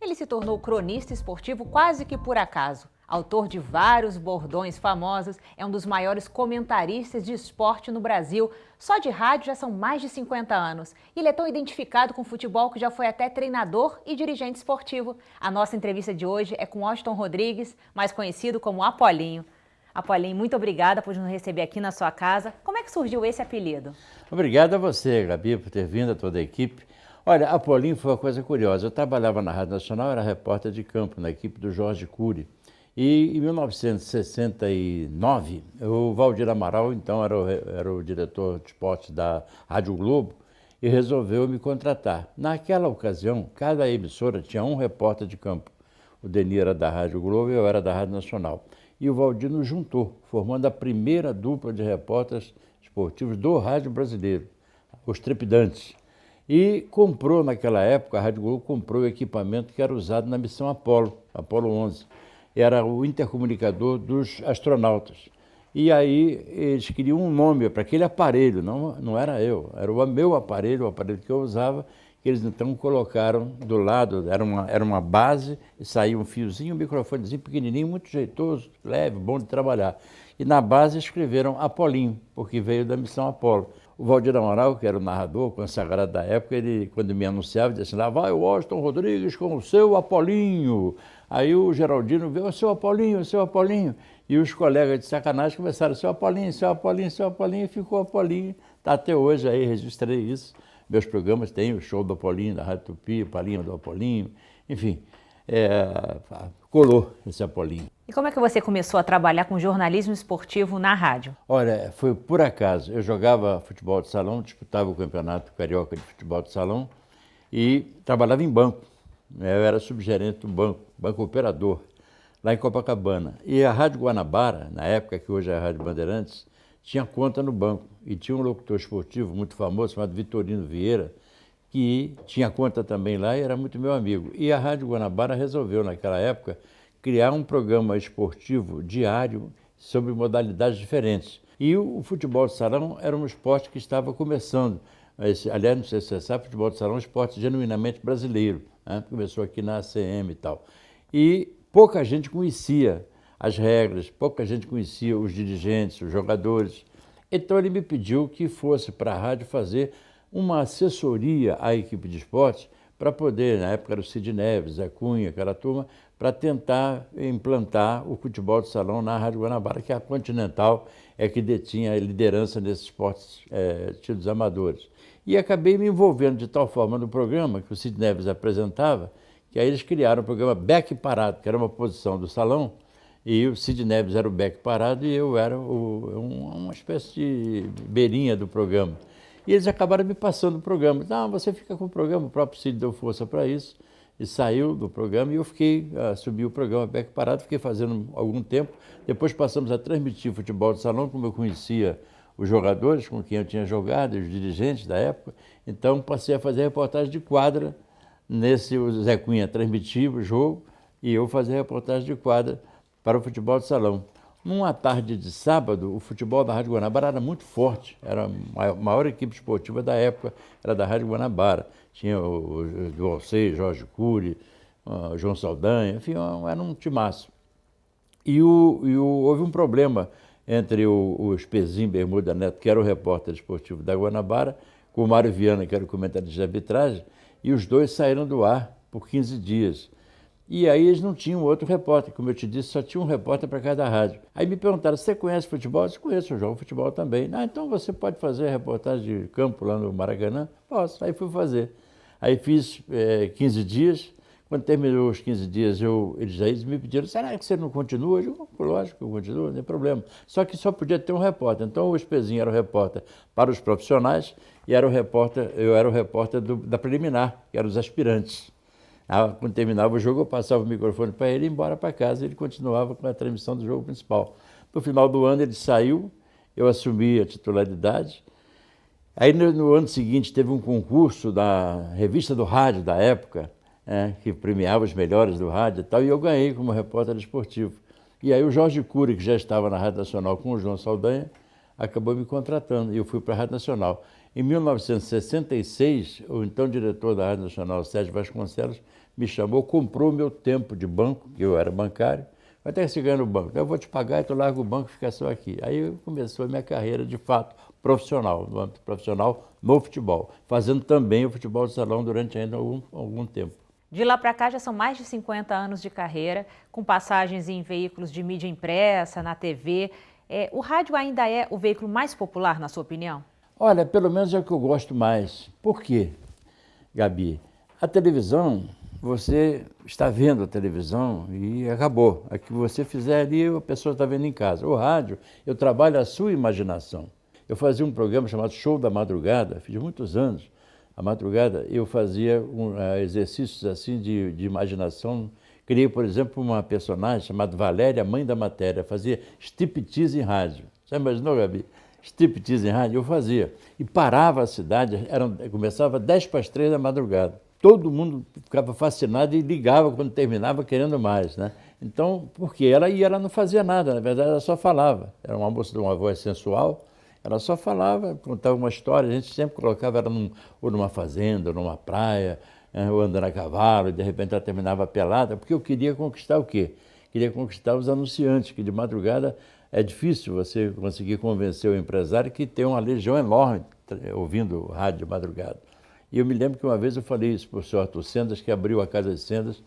Ele se tornou cronista esportivo quase que por acaso. Autor de vários bordões famosos, é um dos maiores comentaristas de esporte no Brasil. Só de rádio já são mais de 50 anos. E ele é tão identificado com o futebol que já foi até treinador e dirigente esportivo. A nossa entrevista de hoje é com Washington Rodrigues, mais conhecido como Apolinho. Apolinho, muito obrigada por nos receber aqui na sua casa. Como é que surgiu esse apelido? Obrigado a você, Gabi, por ter vindo, a toda a equipe. Olha, Apolinho foi uma coisa curiosa. Eu trabalhava na Rádio Nacional, era repórter de campo na equipe do Jorge Cury. E em 1969, o Valdir Amaral, então, era o diretor de esporte da Rádio Globo, e resolveu me contratar. Naquela ocasião, cada emissora tinha um repórter de campo. O Denir era da Rádio Globo e eu era da Rádio Nacional. E o Valdir nos juntou, formando a primeira dupla de repórteres esportivos do rádio brasileiro, os Trepidantes. E comprou, naquela época, a Rádio Globo comprou o equipamento que era usado na missão Apolo 11. Era o intercomunicador dos astronautas. E aí eles queriam um nome para aquele aparelho, não era eu, era o meu aparelho, o aparelho que eu usava, que eles então colocaram do lado, era uma base, e saía um fiozinho, um microfonezinho pequenininho, muito jeitoso, leve, bom de trabalhar. E na base escreveram Apolinho, porque veio da missão Apolo. O Valdir Amaral, que era o narrador consagrado da época, ele, quando me anunciava, dizia assim, lá vai o Washington Rodrigues com o seu Apolinho. Aí o Geraldino veio, o seu Apolinho, o seu Apolinho. E os colegas de sacanagem começaram, seu Apolinho, seu Apolinho, seu Apolinho, e ficou Apolinho. Tá até hoje aí, registrei isso. Meus programas têm o show do Apolinho, da Rádio Tupi, o Palinho do Apolinho, enfim, colou esse Apolinho. E como é que você começou a trabalhar com jornalismo esportivo na rádio? Olha, foi por acaso. Eu jogava futebol de salão, disputava o campeonato carioca de futebol de salão e trabalhava em banco. Eu era subgerente do banco operador, lá em Copacabana. E a Rádio Guanabara, na época que hoje é a Rádio Bandeirantes, tinha conta no banco. E tinha um locutor esportivo muito famoso, chamado Vitorino Vieira, que tinha conta também lá e era muito meu amigo. E a Rádio Guanabara resolveu, naquela época, criar um programa esportivo diário sobre modalidades diferentes. E o futebol de salão era um esporte que estava começando. Aliás, não sei se você sabe, futebol de salão é um esporte genuinamente brasileiro, né? Começou aqui na ACM e tal. E pouca gente conhecia as regras, pouca gente conhecia os dirigentes, os jogadores. Então ele me pediu que fosse para a rádio fazer uma assessoria à equipe de esporte para poder, na época era o Cid Neves, Zé Cunha, aquela turma, para tentar implantar o futebol de salão na Rádio Guanabara, que a Continental é que detinha a liderança nesses esportes tidos amadores. E acabei me envolvendo de tal forma no programa que o Cid Neves apresentava, que aí eles criaram o programa Beck Parado, que era uma posição do salão, e o Cid Neves era o Beck Parado e eu era uma espécie de beirinha do programa. E eles acabaram me passando o programa. Não, você fica com o programa, o próprio Cid deu força para isso, e saiu do programa, e eu subi o programa Beck Parado, fiquei fazendo algum tempo. Depois passamos a transmitir futebol de salão, como eu conhecia os jogadores com quem eu tinha jogado, os dirigentes da época. Então passei a fazer reportagem de quadra, o Zé Cunha transmitia o jogo, e eu fazia reportagem de quadra para o futebol de salão. Numa tarde de sábado, o futebol da Rádio Guanabara era muito forte, era a maior equipe esportiva da época, era da Rádio Guanabara. Tinha o Alcei, Jorge Cury, João Saldanha, enfim, era um timaço. E houve um problema entre o Espezinho Bermuda Neto, que era o repórter esportivo da Guanabara, com o Mário Viana, que era o comentarista de arbitragem, e os dois saíram do ar por 15 dias. E aí eles não tinham outro repórter, como eu te disse, só tinha um repórter para cada rádio. Aí me perguntaram, você conhece futebol? Eu disse, conheço, eu jogo futebol também. Ah, então você pode fazer reportagem de campo lá no Maracanã? Posso, aí fui fazer. Aí fiz 15 dias, quando terminou os 15 dias, eles me pediram, será que você não continua? Eu digo, lógico que eu continuo, não tem problema. Só que só podia ter um repórter. Então o Espezinho era o repórter para os profissionais e eu era o repórter da preliminar, que eram os aspirantes. Quando terminava o jogo, eu passava o microfone para ele e ia embora para casa. Ele continuava com a transmissão do jogo principal. No final do ano ele saiu, eu assumi a titularidade. Aí no ano seguinte teve um concurso da revista do rádio da época, que premiava os melhores do rádio e tal, e eu ganhei como repórter esportivo. E aí o Jorge Cury, que já estava na Rádio Nacional com o João Saldanha, acabou me contratando e eu fui para a Rádio Nacional. Em 1966, o então diretor da Rádio Nacional, Sérgio Vasconcelos, me chamou, comprou meu tempo de banco, que eu era bancário. Até que você ganha no banco, eu vou te pagar e tu larga o banco e fica só aqui. Aí começou a minha carreira, de fato, profissional, no âmbito profissional no futebol, fazendo também o futebol de salão durante ainda algum tempo. De lá para cá já são mais de 50 anos de carreira, com passagens em veículos de mídia impressa, na TV. O rádio ainda é o veículo mais popular, na sua opinião? Olha, pelo menos é o que eu gosto mais. Por quê, Gabi? A televisão, você está vendo a televisão e acabou. O que você fizer ali, a pessoa está vendo em casa. O rádio, eu trabalho a sua imaginação. Eu fazia um programa chamado Show da Madrugada, fiz muitos anos. À madrugada, eu fazia exercícios assim de imaginação. Criei, por exemplo, uma personagem chamada Valéria, mãe da matéria. Fazia striptease em rádio. Já imaginou, Gabi? Striptease em rádio? Eu fazia. E parava a cidade, começava 10 para as 3 da madrugada. Todo mundo ficava fascinado e ligava quando terminava, querendo mais, né? Então, porque ela não fazia nada, na verdade ela só falava. Era uma moça de uma voz sensual, ela só falava, contava uma história, a gente sempre colocava ela ou numa fazenda, ou numa praia, ou andando a cavalo, e de repente ela terminava pelada, porque eu queria conquistar o quê? Queria conquistar os anunciantes, que de madrugada é difícil você conseguir convencer o empresário que tem uma legião enorme ouvindo rádio de madrugada. E eu me lembro que uma vez eu falei isso para o senhor Arthur Sendas, que abriu a Casa de Sendas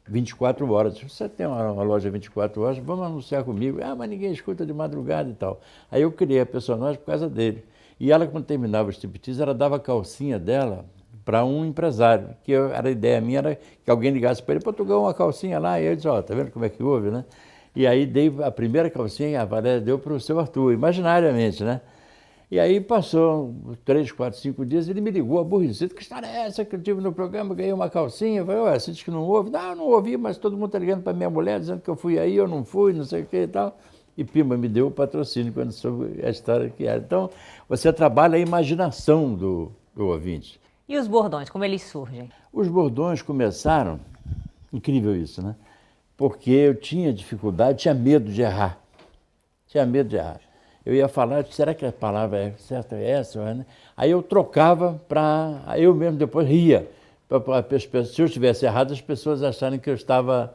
24 horas. Você tem uma loja 24 horas, vamos anunciar comigo. Ah, mas ninguém escuta de madrugada e tal. Aí eu criei a personagem por causa dele. E ela, quando terminava o striptease, ela dava a calcinha dela para um empresário, a ideia minha era que alguém ligasse para ele, pô, tu ganhou uma calcinha lá, e eu disse, ó, tá vendo como é que houve, né? E aí dei a primeira calcinha, a Valéria deu para o seu Arthur, imaginariamente, né? E aí passou 3, 4, 5 dias, ele me ligou aborrecido, que história é essa que eu tive no programa, ganhei uma calcinha, eu falei, ué, você disse que não ouve? Não, eu não ouvi, mas todo mundo está ligando para minha mulher, dizendo que eu fui aí, eu não fui, não sei o que e tal. E Pima me deu o patrocínio quando soube a história que era. Então, você trabalha a imaginação do ouvinte. E os bordões, como eles surgem? Os bordões começaram, incrível isso, né? Porque eu tinha dificuldade, tinha medo de errar. Tinha medo de errar. Eu ia falar, será que a palavra é certa, é essa? Né? Aí eu trocava para... Eu mesmo depois ria. Se eu estivesse errado, as pessoas acharem que eu estava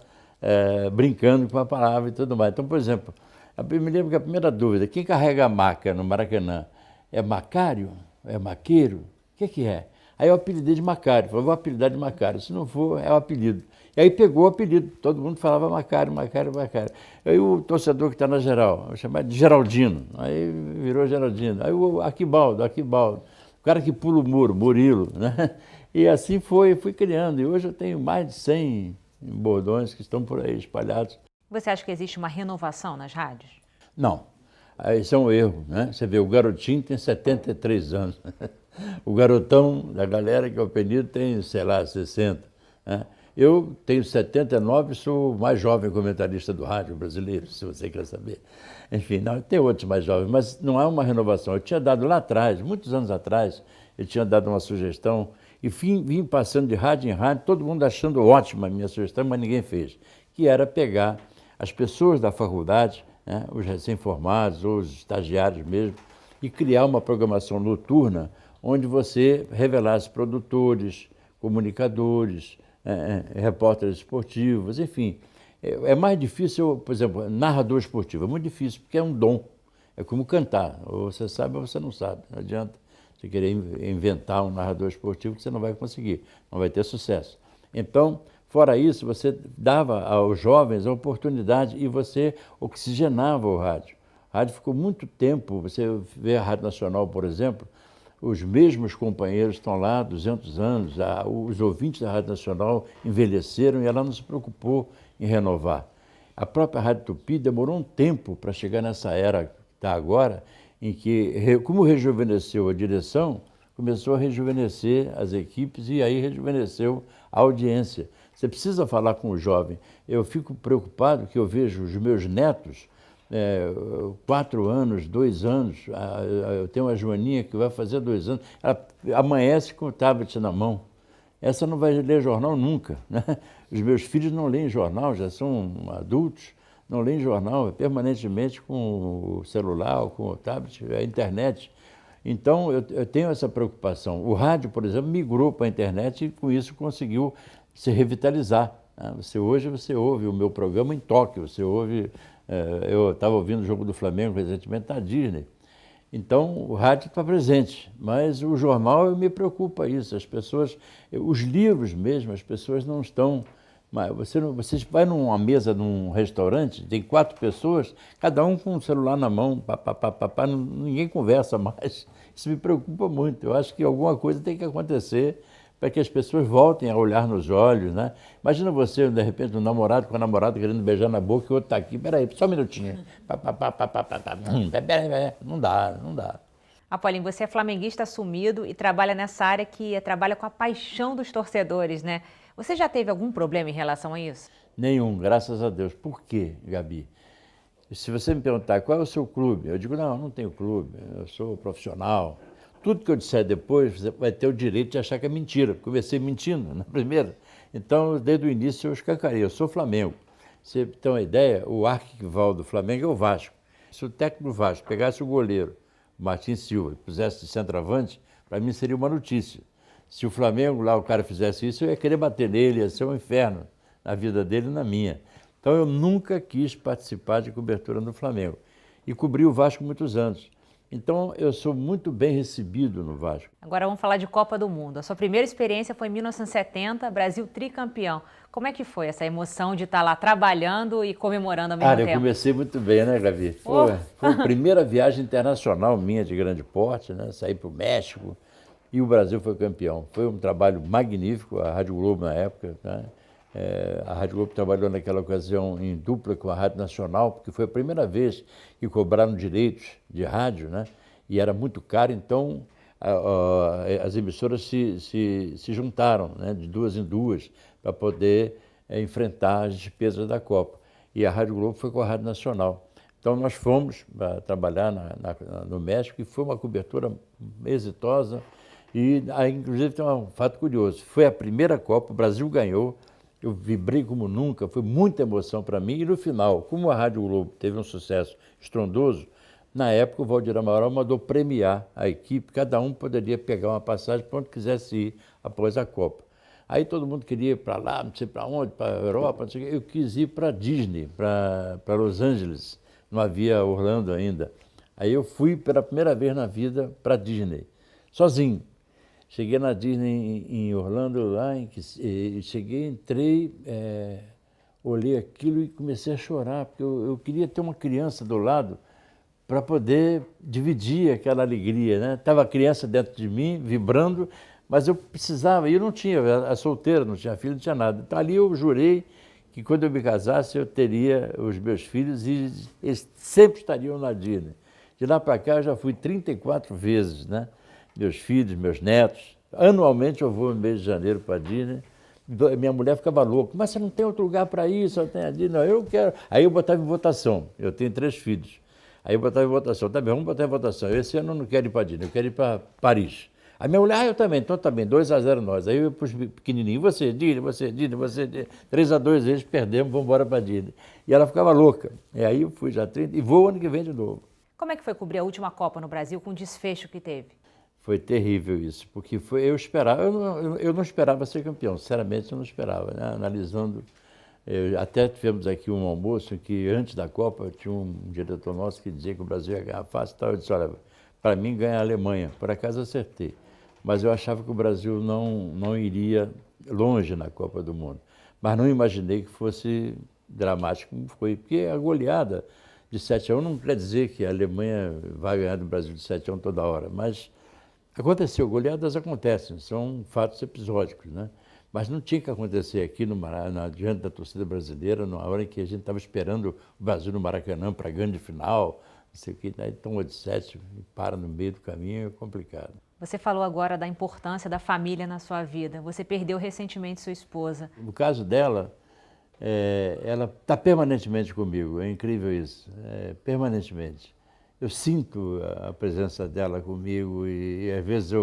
brincando com a palavra e tudo mais. Então, por exemplo, eu me lembro que a primeira dúvida, quem carrega a maca no Maracanã? É Macário? É Maqueiro? O que é? Aí eu apelidei de Macário, falei, vou apelidar de Macário, se não for, é o apelido. E aí pegou o apelido, todo mundo falava Macário, Macário, Macário. Aí o torcedor que está na geral, eu chamava de Geraldino, aí virou Geraldino. Aí o Aquibaldo, Aquibaldo. O cara que pula o muro, Murilo, né? E assim fui criando. E hoje eu tenho mais de 100 bordões que estão por aí espalhados. Você acha que existe uma renovação nas rádios? Não. Isso é um erro, né? Você vê, o Garotinho tem 73 anos. O garotão da galera, que é o apelido, tem, sei lá, 60. Né? Eu tenho 79 e sou o mais jovem comentarista do rádio brasileiro, se você quer saber. Enfim, não, tem outros mais jovens, mas não há uma renovação. Eu tinha dado lá atrás, muitos anos atrás, eu tinha dado uma sugestão e vim passando de rádio em rádio, todo mundo achando ótima a minha sugestão, mas ninguém fez, que era pegar as pessoas da faculdade, né, os recém-formados ou os estagiários mesmo, e criar uma programação noturna onde você revelasse produtores, comunicadores, repórteres esportivos, enfim. É mais difícil, por exemplo, narrador esportivo, é muito difícil, porque é um dom, é como cantar, ou você sabe ou você não sabe, não adianta você querer inventar um narrador esportivo que você não vai conseguir, não vai ter sucesso. Então, fora isso, você dava aos jovens a oportunidade e você oxigenava o rádio. O rádio ficou muito tempo, você vê a Rádio Nacional, por exemplo, os mesmos companheiros estão lá há 200 anos, os ouvintes da Rádio Nacional envelheceram e ela não se preocupou em renovar. A própria Rádio Tupi demorou um tempo para chegar nessa era que está agora, em que, como rejuvenesceu a direção, começou a rejuvenescer as equipes e aí rejuvenesceu a audiência. Você precisa falar com o jovem. Eu fico preocupado que eu vejo os meus netos, 4 anos, 2 anos, eu tenho uma Joaninha que vai fazer 2 anos, ela amanhece com o tablet na mão. Essa não vai ler jornal nunca, né? Os meus filhos não leem jornal, já são adultos, não leem jornal, permanentemente com o celular, com o tablet, a internet. Então, eu tenho essa preocupação. O rádio, por exemplo, migrou para a internet e com isso conseguiu se revitalizar, né? Hoje você ouve o meu programa em Tóquio, você ouve... eu estava ouvindo o jogo do Flamengo recentemente na Disney. Então, o rádio está presente, mas o jornal me preocupa isso. As pessoas, os livros mesmo, as pessoas não estão... Você vai numa mesa num restaurante, tem 4 pessoas, cada um com o celular na mão, ninguém conversa mais. Isso me preocupa muito. Eu acho que alguma coisa tem que acontecer para que as pessoas voltem a olhar nos olhos, né? Imagina você, de repente, um namorado com a namorada querendo beijar na boca e o outro está aqui. Peraí, só um minutinho. Não dá, não dá. Apolinho, você é flamenguista assumido e trabalha nessa área que trabalha com a paixão dos torcedores, né? Você já teve algum problema em relação a isso? Nenhum, graças a Deus. Por quê, Gabi? Se você me perguntar qual é o seu clube, eu digo, não tenho clube, eu sou profissional. Tudo que eu disser depois, você vai ter o direito de achar que é mentira, porque eu comecei mentindo na primeira. Então, desde o início, eu escancarei, eu sou Flamengo. Você tem uma ideia, o arquirrival do Flamengo é o Vasco. Se o técnico do Vasco pegasse o goleiro, o Martins Silva, e pusesse de centroavante, para mim seria uma notícia. Se o Flamengo, lá o cara fizesse isso, eu ia querer bater nele, ia ser um inferno na vida dele e na minha. Então eu nunca quis participar de cobertura no Flamengo. E cobri o Vasco muitos anos. Então eu sou muito bem recebido no Vasco. Agora vamos falar de Copa do Mundo. A sua primeira experiência foi em 1970, Brasil tricampeão. Como é que foi essa emoção de estar lá trabalhando e comemorando ao mesmo tempo? Eu comecei muito bem, né, Gabi? Foi a primeira viagem internacional minha de grande porte, né? Saí para o México e o Brasil foi campeão. Foi um trabalho magnífico, a Rádio Globo na época, né? A Rádio Globo trabalhou naquela ocasião em dupla com a Rádio Nacional, porque foi a primeira vez que cobraram direitos de rádio, né? E era muito caro, então as emissoras se juntaram, né? De 2 em 2 para poder enfrentar as despesas da Copa. E a Rádio Globo foi com a Rádio Nacional. Então nós fomos trabalhar no México e foi uma cobertura exitosa. E inclusive tem um fato curioso, foi a primeira Copa, o Brasil ganhou. Eu vibrei como nunca, foi muita emoção para mim. E no final, como a Rádio Globo teve um sucesso estrondoso, na época o Valdir Amaral mandou premiar a equipe, cada um poderia pegar uma passagem para onde quisesse ir após a Copa. Aí todo mundo queria ir para lá, não sei para onde, para a Europa, não sei o quê. Eu quis ir para Disney, para Los Angeles, não havia Orlando ainda. Aí eu fui pela primeira vez na vida para Disney, sozinho. Cheguei na Disney em Orlando, lá, entrei, olhei aquilo e comecei a chorar, porque eu queria ter uma criança do lado para poder dividir aquela alegria, né? Estava a criança dentro de mim, vibrando, mas eu precisava, e eu não tinha, eu era solteiro, não tinha filho, não tinha nada. Então ali eu jurei que quando eu me casasse eu teria os meus filhos e eles sempre estariam na Disney. De lá para cá eu já fui 34 vezes, né? Meus filhos, meus netos. Anualmente eu vou no mês de janeiro para a Disney. Minha mulher ficava louca, mas você não tem outro lugar para ir, só tem a Disney. Não, eu quero. Aí eu botava em votação, eu tenho 3 filhos. Aí eu botava em votação, tá bem, vamos botar em votação. Esse ano eu não quero ir para a Disney, eu quero ir para Paris. Aí minha mulher, eu também, então tá bem, 2-0 nós. Aí eu pus pequenininho, você, Disney, 3-2 eles perdemos, vamos embora para a Disney. E ela ficava louca. E aí eu fui já 30 e vou ano que vem de novo. Como é que foi cobrir a última Copa no Brasil com o desfecho que teve? Foi terrível isso, porque eu não esperava ser campeão, sinceramente eu não esperava, né? Analisando, até tivemos aqui um almoço que antes da Copa tinha um diretor nosso que dizia que o Brasil ia ganhar fácil e tal. Eu disse, olha, para mim ganha a Alemanha, por acaso acertei, mas eu achava que o Brasil não iria longe na Copa do Mundo, mas não imaginei que fosse dramático como foi, porque a goleada de 7-1 não quer dizer que a Alemanha vai ganhar do Brasil de 7-1 toda hora, mas aconteceu, goleadas acontecem, são fatos episódicos, né? Mas não tinha que acontecer aqui no Maracanã, diante da torcida brasileira, na hora em que a gente estava esperando o Brasil no Maracanã para a grande final, não sei o que, daí tomou de 7 e para no meio do caminho, é complicado. Você falou agora da importância da família na sua vida. Você perdeu recentemente sua esposa. No caso dela, ela está permanentemente comigo, é incrível isso, permanentemente. Eu sinto a presença dela comigo e às vezes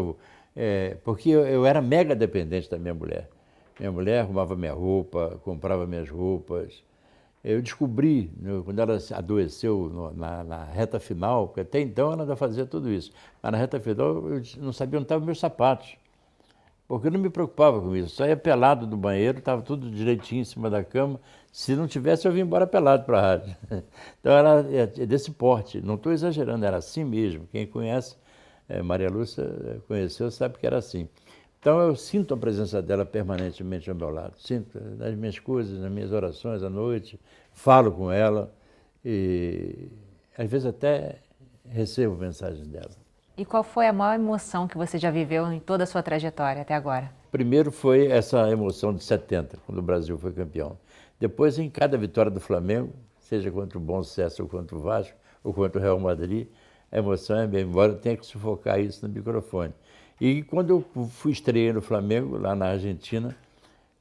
porque eu era mega dependente da minha mulher. Minha mulher arrumava minha roupa, comprava minhas roupas Eu descobri, quando ela adoeceu na reta final, porque até então ela ainda fazia tudo isso, mas na reta final eu não sabia onde estavam meus sapatos, porque eu não me preocupava com isso. Saía pelado do banheiro, estava tudo direitinho em cima da cama. Se não tivesse, eu vim embora pelado para a rádio. Então ela é desse porte, não estou exagerando, era assim mesmo. Quem conhece, Maria Lúcia conheceu, sabe que era assim. Então eu sinto a presença dela permanentemente ao meu lado, sinto nas minhas coisas, nas minhas orações à noite, falo com ela e às vezes até recebo mensagens dela. E qual foi a maior emoção que você já viveu em toda a sua trajetória até agora? Primeiro foi essa emoção de 70, quando o Brasil foi campeão. Depois, em cada vitória do Flamengo, seja contra o Bom Sucesso ou contra o Vasco, ou contra o Real Madrid, a emoção é mesmo, embora eu tenha que sufocar isso no microfone. E quando eu fui estrear no Flamengo, lá na Argentina,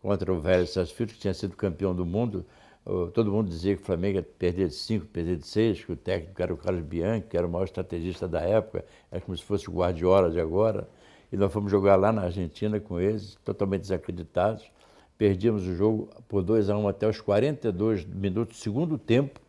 contra o Vélez Sarsfield, que tinha sido campeão do mundo, todo mundo dizia que o Flamengo ia perder de 5, perder de 6, que o técnico era o Carlos Bianchi, que era o maior estrategista da época, era como se fosse o Guardiola de agora. E nós fomos jogar lá na Argentina com eles, totalmente desacreditados. Perdíamos o jogo por 2-1 até os 42 minutos do segundo tempo,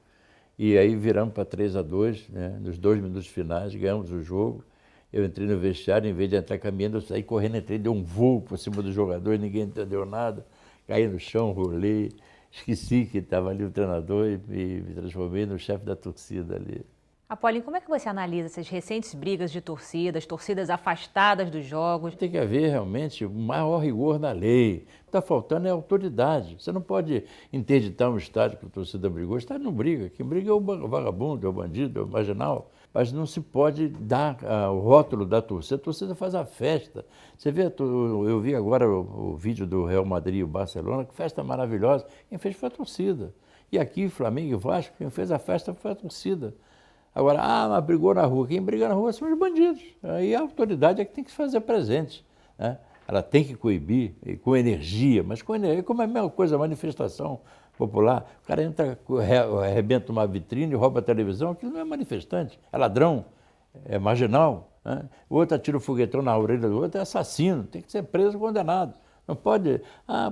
e aí viramos para 3-2, né? Nos 2 minutos finais, ganhamos o jogo. Eu entrei no vestiário, em vez de entrar caminhando, eu saí correndo, entrei, dei um voo por cima dos jogadores, ninguém entendeu nada. Caí no chão, rolei, esqueci que estava ali o treinador e me transformei no chefe da torcida ali. Apolinho, como é que você analisa essas recentes brigas de torcidas, torcidas afastadas dos jogos? Tem que haver realmente o maior rigor na lei. O que está faltando é autoridade. Você não pode interditar um estádio que a torcida brigou. O estádio não briga. Quem briga é o vagabundo, é o bandido, é o marginal. Mas não se pode dar o rótulo da torcida. A torcida faz a festa. Você vê, eu vi agora o vídeo do Real Madrid e o Barcelona, que festa maravilhosa. Quem fez foi a torcida. E aqui, Flamengo e Vasco, quem fez a festa foi a torcida. Agora, mas brigou na rua. Quem briga na rua são os bandidos. Aí a autoridade é que tem que se fazer presente, né? Ela tem que coibir, com energia, mas com energia, como é a mesma coisa, a manifestação popular. O cara entra, arrebenta uma vitrine, rouba a televisão, aquilo não é manifestante, é ladrão, é marginal, né? O outro atira o foguetão na orelha do outro, é assassino, tem que ser preso, condenado. Não pode,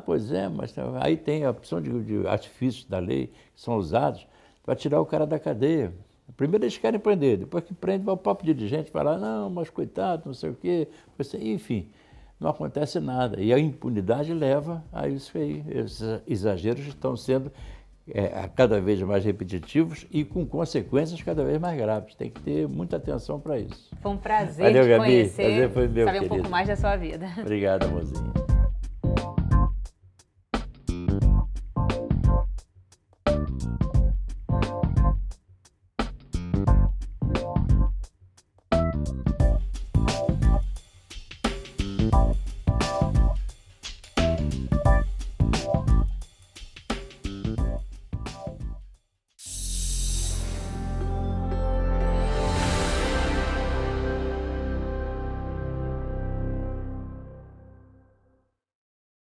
pois é, mas aí tem a opção de artifícios da lei que são usados para tirar o cara da cadeia. Primeiro eles querem prender, depois que prende, vai o próprio dirigente falar, não, mas coitado, não sei o quê. Enfim, não acontece nada. E a impunidade leva a isso aí. Esses exageros estão sendo cada vez mais repetitivos e com consequências cada vez mais graves. Tem que ter muita atenção para isso. Foi um prazer Valeu, te Gabi. conhecer, Prazer foi meu, saber um querido. pouco mais da sua vida. Obrigado, amorzinho.